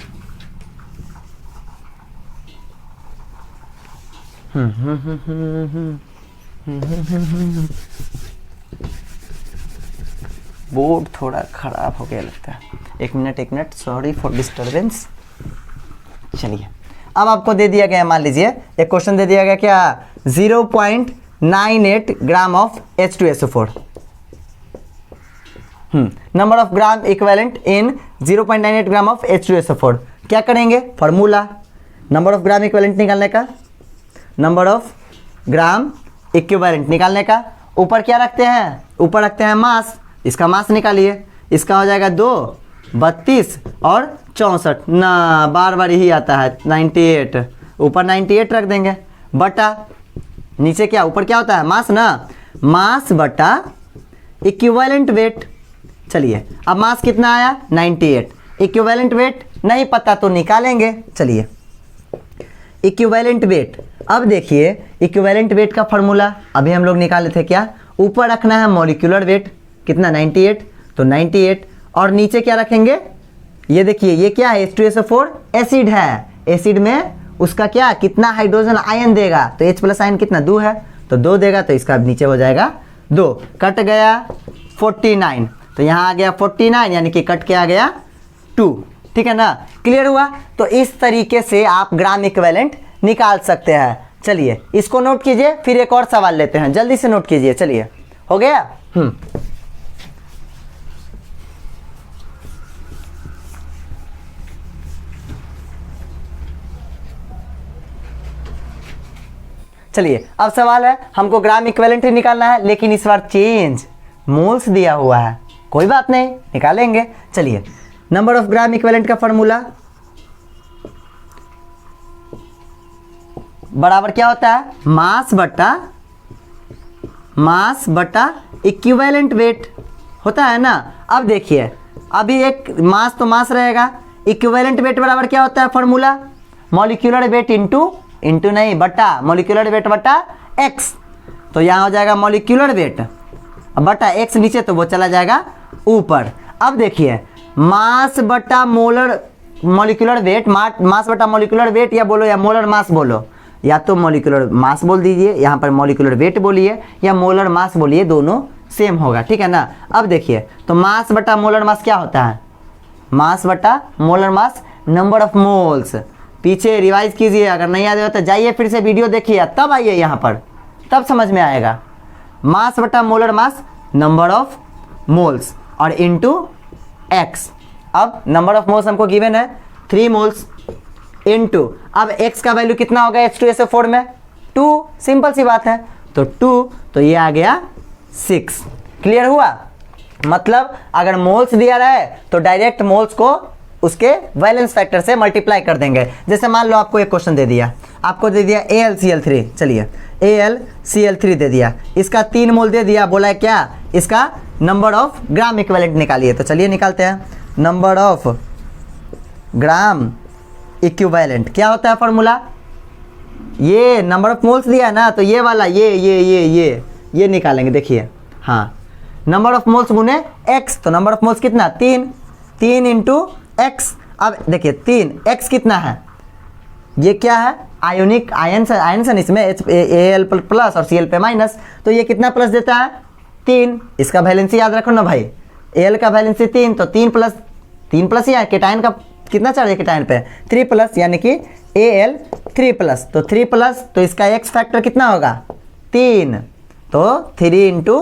बोर्ड थोड़ा खराब हो गया लगता है, एक मिनट, सॉरी फॉर डिस्टर्बेंस। चलिए अब आपको दे दिया गया, मान लीजिए एक क्वेश्चन दे दिया गया क्या, 0.98 gram of H2SO4, number of gram equivalent in 0.98 gram of H2SO4। क्या करेंगे, formula number of gram equivalent निकालने का, नंबर ऑफ ग्राम इक्विवेलेंट निकालने का, ऊपर क्या रखते हैं, ऊपर रखते हैं मास, इसका मास निकालिए, इसका हो जाएगा 2, 32 और 64 ना, बार बार यही आता है 98, ऊपर 98 रख देंगे, बटा नीचे क्या, ऊपर क्या होता है मास ना, मास बटा इक्विवेलेंट वेट। चलिए अब मास कितना आया 98, इक्विवेलेंट वेट नहीं पता तो निकालेंगे। चलिए इक्विवेलेंट वेट, अब देखिए इक्विवेलेंट वेट का फॉर्मूला अभी हम लोग निकाले थे क्या, ऊपर रखना है मॉलिक्यूलर वेट कितना 98, तो 98 और नीचे क्या रखेंगे, ये देखिए ये क्या है H2SO4 एसिड है, एसिड में उसका क्या कितना हाइड्रोजन आयन देगा, तो H प्लस आयन कितना 2 है, तो 2 देगा, तो इसका नीचे हो जाएगा 2, कट गया 49, तो यहाँ आ गया 49, यानी कि कट के आ गया 2, ठीक है ना, क्लियर हुआ। तो इस तरीके से आप ग्राम इक्विवेलेंट निकाल सकते हैं। चलिए इसको नोट कीजिए, फिर एक और सवाल लेते हैं, जल्दी से नोट कीजिए। चलिए हो गया, चलिए अब सवाल है, हमको ग्राम इक्विवेलेंट ही निकालना है, लेकिन इस बार चेंज, मोल्स दिया हुआ है, कोई बात नहीं निकालेंगे। चलिए नंबर ऑफ ग्राम इक्विवेलेंट का फॉर्मूला बराबर क्या होता है, मास बटा इक्विवेलेंट वेट होता है ना। अब देखिए अभी एक मास तो मास रहेगा, इक्विवेलेंट वेट बराबर क्या होता है फॉर्मूला, मॉलिक्यूलर वेट इंटू नहीं बटा, मॉलिक्यूलर वेट बटा एक्स, तो यहाँ हो जाएगा मॉलिक्यूलर वेट बटा एक्स, नीचे तो वो चला जाएगा ऊपर। अब देखिए मास बटा मोलर मॉलिक्यूलर वेट, मास बटा मॉलिक्यूलर वेट या बोलो या मोलर मास बोलो, या तो मॉलिक्यूलर मास बोल दीजिए, यहाँ पर मॉलिक्यूलर वेट बोलिए या मोलर मास बोलिए, दोनों सेम होगा, ठीक है ना। अब देखिए तो मास बटा मोलर मास क्या होता है, मास बटा molar mass number of moles, पीछे रिवाइज कीजिए, अगर नहीं याद हो तो जाइए फिर से वीडियो देखिए, तब आइए यहाँ पर, तब समझ में आएगा। मास बटा molar mass, number of moles और इनटू एक्स। अब नंबर ऑफ मोल्स हमको गिवन है 3 मोल्स इनटू, अब x का वैल्यू कितना होगा H2SO4 में 2, सिंपल सी बात है, तो 2, तो ये आ गया 6। क्लियर हुआ? मतलब अगर मोल्स दिया रहा है तो डायरेक्ट मोल्स को उसके वैलेंस फैक्टर से मल्टीप्लाई कर देंगे। जैसे मान लो आपको एक क्वेश्चन दे दिया, आपको दे दिया AlCl3, चलिए AlCl3 दे दिया, इसका 3 मोल दे दिया, बोला है क्या, इसका नंबर ऑफ ग्राम इक्विवेलेंट निकालिए। तो चलिए निकालते हैं, नंबर ऑफ ग्राम इक्विवेलेंट क्या होता है फॉर्मूला, ये नंबर ऑफ मोल्स दिया है ना, तो ये वाला ये निकालेंगे। देखिए हाँ, नंबर ऑफ मोल्स गुने x, तो नंबर ऑफ मोल्स कितना 3 इंटू एक्स। अब देखिए 3 x कितना है, ये क्या है आयोनिक आयन इसमें Al प्लस और Cl पे माइनस, तो ये कितना प्लस देता है 3। इसका वैलेंसी याद रखो ना भाई, Al का वैलेंसी 3, तो 3 प्लस ही है, केटायन का कितना चार्ज है केटायन पे 3 प्लस, यानी कि Al 3 प्लस, तो 3 प्लस, तो इसका x फैक्टर कितना होगा 3, तो 3 इंटू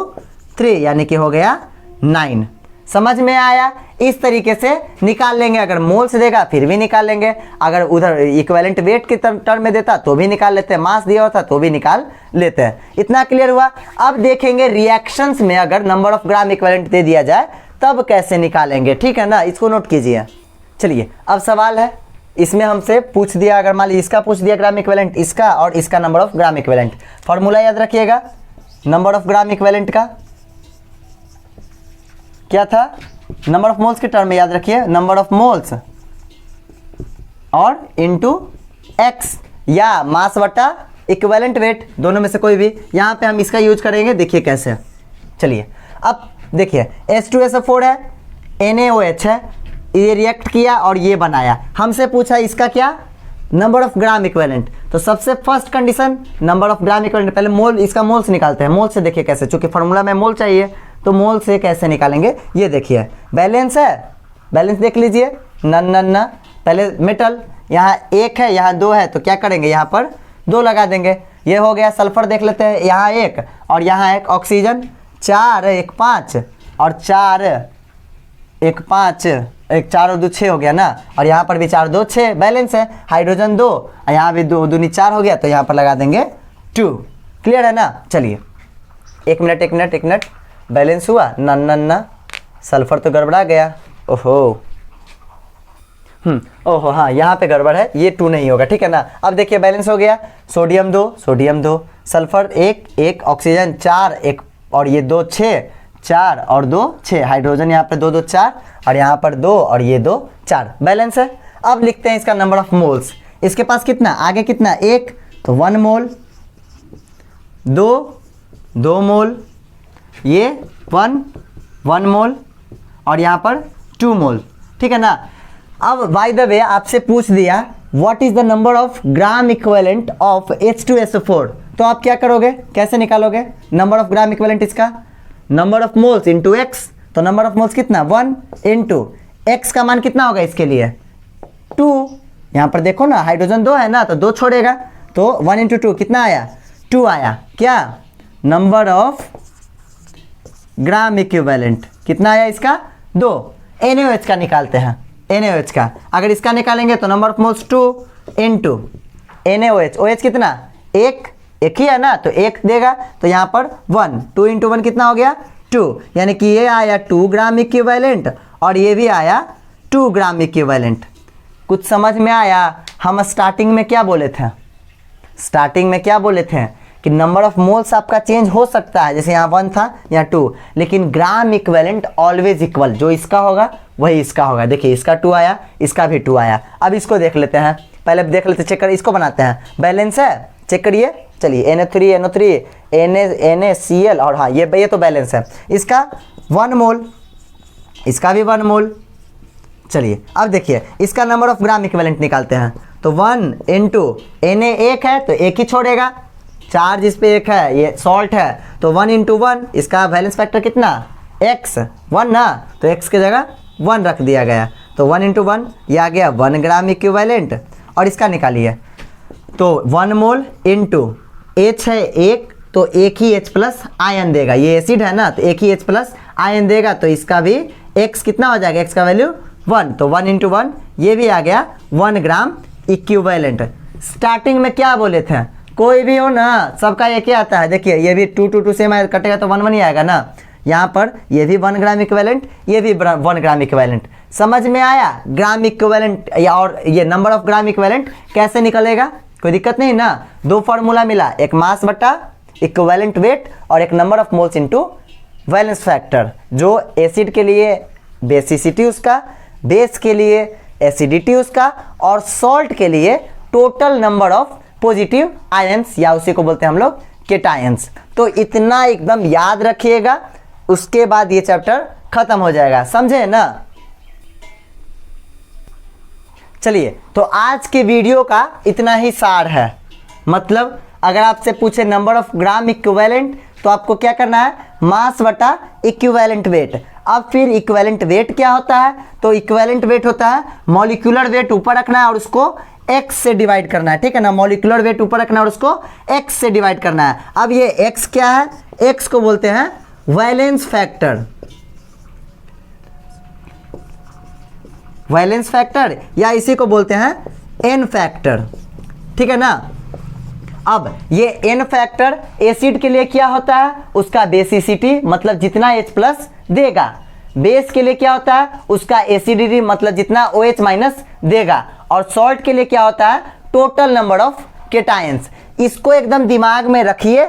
3 यानी कि हो गया 9। समझ में आया? इस तरीके से निकाल लेंगे, अगर मोल्स देगा फिर भी निकाल लेंगे, अगर उधर इक्विवेलेंट वेट के टर्म में देता तो भी निकाल लेते हैं, मास दिया होता तो भी निकाल लेते हैं। इतना क्लियर हुआ? अब देखेंगे रिएक्शंस में अगर नंबर ऑफ ग्राम इक्विवेलेंट दे दिया जाए तब कैसे निकालेंगे, ठीक है ना, इसको नोट कीजिए। चलिए अब सवाल है, इसमें हमसे पूछ दिया, अगर मान लीजिए इसका पूछ दिया ग्राम इक्विवेलेंट, इसका और इसका number of gram equivalent, formula याद रखिएगा नंबर ऑफ ग्राम इक्विवेलेंट का क्या था, नंबर ऑफ मोल्स के टर्म में याद रखिए, नंबर ऑफ मोल्स और इनटू एक्स, या मास बटा इक्विवेलेंट वेट, दोनों में से कोई भी। यहाँ पे हम इसका यूज करेंगे, देखिए कैसे। चलिए अब देखिए H2SO4 है, NaOH है, ये रिएक्ट किया और ये बनाया, हमसे पूछा इसका क्या नंबर ऑफ ग्राम इक्विवेलेंट। तो सबसे first condition number of gram equivalent, पहले मोल, इसका मोल्स निकालते हैं, मोल से देखिए कैसे, चूंकि फॉर्मूला में मोल चाहिए तो मोल से कैसे निकालेंगे, ये देखिए बैलेंस है, बैलेंस देख लीजिए, न पहले मेटल, यहाँ 1 है यहाँ 2 है, तो क्या करेंगे यहाँ पर 2 लगा देंगे, ये हो गया। सल्फर देख लेते हैं, यहाँ 1 और यहाँ 1, ऑक्सीजन 4 1 5 और 4 1 5, 1 4 और 2 6 हो गया ना, और यहाँ पर भी 4 2 6 बैलेंस है। हाइड्रोजन 2 और यहाँ भी 2 दूनी 4 हो गया, तो यहाँ पर लगा देंगे 2। क्लियर है ना? चलिए एक मिनट, बैलेंस हुआ ना, सल्फर तो गड़बड़ा गया, ओहो हाँ यहाँ पे गड़बड़ है, ये 2 नहीं होगा, ठीक है ना। अब देखिए बैलेंस हो गया, सोडियम 2, सल्फर 1 ऑक्सीजन 4 1 और ये 2 6, 4 और 2 6, हाइड्रोजन यहाँ पे 2 2 4 और यहाँ पर 2 और ये 2 4, बैलेंस है। अब लिखते हैं इसका नंबर ऑफ मोल्स, इसके पास कितना, आगे कितना 1, तो 1 मोल, 2 मोल, ये 1 मोल और यहाँ पर 2 मोल, ठीक है ना। अब बाय द वे आपसे पूछ दिया what is the number of gram equivalent of H2SO4, तो आप क्या करोगे, कैसे निकालोगे नंबर ऑफ ग्राम इक्विवेलेंट, इसका number of moles into x, तो नंबर ऑफ मोल्स कितना 1 इंटू एक्स का मान कितना होगा इसके लिए 2, यहाँ पर देखो ना हाइड्रोजन 2 है ना, तो 2 छोड़ेगा, तो 1 इंटू 2 कितना आया 2 आया, क्या नंबर ऑफ ग्राम इक्विवेलेंट कितना आया इसका 2। NaOH का निकालते हैं, NaOH का अगर इसका निकालेंगे तो number of moles 2 into NaOH, OH कितना 1 ही है ना, तो 1 देगा, तो यहाँ पर 1, 2 इंटू 1 कितना हो गया 2, यानी कि ये आया 2 ग्राम इक्विवेलेंट और ये भी आया 2 ग्राम इक्विवेलेंट। कुछ समझ में आया? हम स्टार्टिंग में क्या बोले थे, कि नंबर ऑफ मोल्स आपका चेंज हो सकता है, जैसे यहाँ 1 था यहाँ 2, लेकिन ग्राम इक्विवेलेंट ऑलवेज इक्वल, जो इसका होगा वही इसका होगा। देखिए इसका 2 आया, इसका भी 2 आया। अब इसको देख लेते हैं, पहले देख लेते, चेक कर, इसको बनाते हैं, बैलेंस है, चेक करिए। चलिए NO3 NaCl और हाँ ये तो बैलेंस है, इसका 1 मोल, इसका भी 1 मोल। चलिए अब देखिए इसका नंबर ऑफ ग्राम इक्विवेलेंट निकालते हैं, तो 1 इंटू Na 1 है तो 1 ही छोड़ेगा, चार्ज इस पे 1 है, ये सॉल्ट है, तो 1 इंटू 1, इसका बैलेंस फैक्टर कितना x 1 ना, तो x की जगह 1 रख दिया गया, तो 1 इंटू 1 ये आ गया 1 ग्राम इक्विवेलेंट। और इसका निकालिए। तो 1 मोल इंटू H है 1, तो एक ही H प्लस आयन देगा, ये एसिड है ना, तो एक ही H प्लस आयन देगा, तो इसका भी X कितना हो जाएगा, X का वैल्यू 1, तो 1 इंटू 1 ये भी आ गया 1 ग्राम इक्विवेलेंट। स्टार्टिंग में क्या बोले थे, कोई भी हो ना सबका एक ही आता है। देखिए ये भी 2 2 2 से कटेगा तो 1 1 ही आएगा ना। यहाँ पर ये भी 1 ग्राम इक्विवेलेंट, ये भी 1 ग्राम इक्विवेलेंट। समझ में आया ग्राम इक्विवेलेंट या और ये नंबर ऑफ ग्राम इक्विवेलेंट कैसे निकलेगा, कोई दिक्कत नहीं ना। दो फार्मूला मिला, एक मास बटा इक्विवेलेंट वेट और एक number of moles into valence factor. जो एसिड के लिए बेसिसिटी उसका, बेस के लिए एसिडिटी उसका, और सॉल्ट के लिए total number of positive ions या उसी को बोलते हैं हम लोग केटायंस। तो इतना एकदम याद रखिएगा, उसके बाद ये चैप्टर खत्म हो जाएगा, समझे ना। चलिए तो आज के वीडियो का इतना ही सार है। मतलब अगर आपसे पूछे नंबर ऑफ ग्राम इक्विवेलेंट तो आपको क्या करना है, मास बटा इक्विवेलेंट वेट। अब फिर इक्विवेलेंट वेट क्या होता है, तो इक्विवेलेंट वेट होता है मॉलिक्यूलर वेट ऊपर रखना है और उसको x से डिवाइड करना है, ठीक है ना। मॉलिक्यूलर वेट ऊपर रखना है और उसको x से डिवाइड करना है। अब ये x क्या है, x को बोलते हैं वैलेंस फैक्टर, वैलेंस फैक्टर या इसी को बोलते हैं n फैक्टर, ठीक है ना। अब ये n फैक्टर एसिड के लिए क्या होता है, उसका बेसिसिटी मतलब जितना H प्लस देगा। बेस के लिए क्या होता है, उसका एसिडिटी मतलब जितना OH माइनस देगा। और सॉल्ट के लिए क्या होता है, टोटल नंबर ऑफ केटायंस। इसको एकदम दिमाग में रखिए,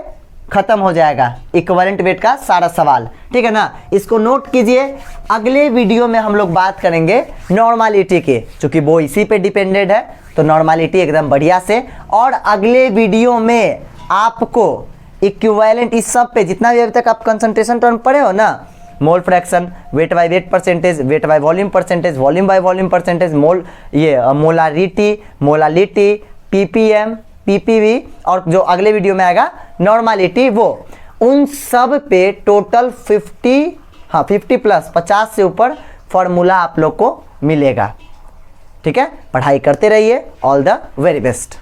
खत्म हो जाएगा इक्विवेलेंट वेट का सारा सवाल, ठीक है ना। इसको नोट कीजिए। अगले वीडियो में हम लोग बात करेंगे नॉर्मालिटी के, क्योंकि वो इसी पे डिपेंडेड है, तो नॉर्मालिटी एकदम बढ़िया से। और अगले वीडियो में आपको इक्विवेलेंट इस सब पे जितना भी अभी तक आप कंसंट्रेशन टर्म पढ़े हो ना, mole fraction, weight by weight percentage, weight by volume percentage, volume by volume percentage, mole ये मोलालिटी, पीपीएम, पीपीवी, और जो अगले वीडियो में आएगा नॉर्मालिटी, वो उन सब पे टोटल 50 प्लस 50 से ऊपर फॉर्मूला आप लोग को मिलेगा, ठीक है। पढ़ाई करते रहिए। All the very best.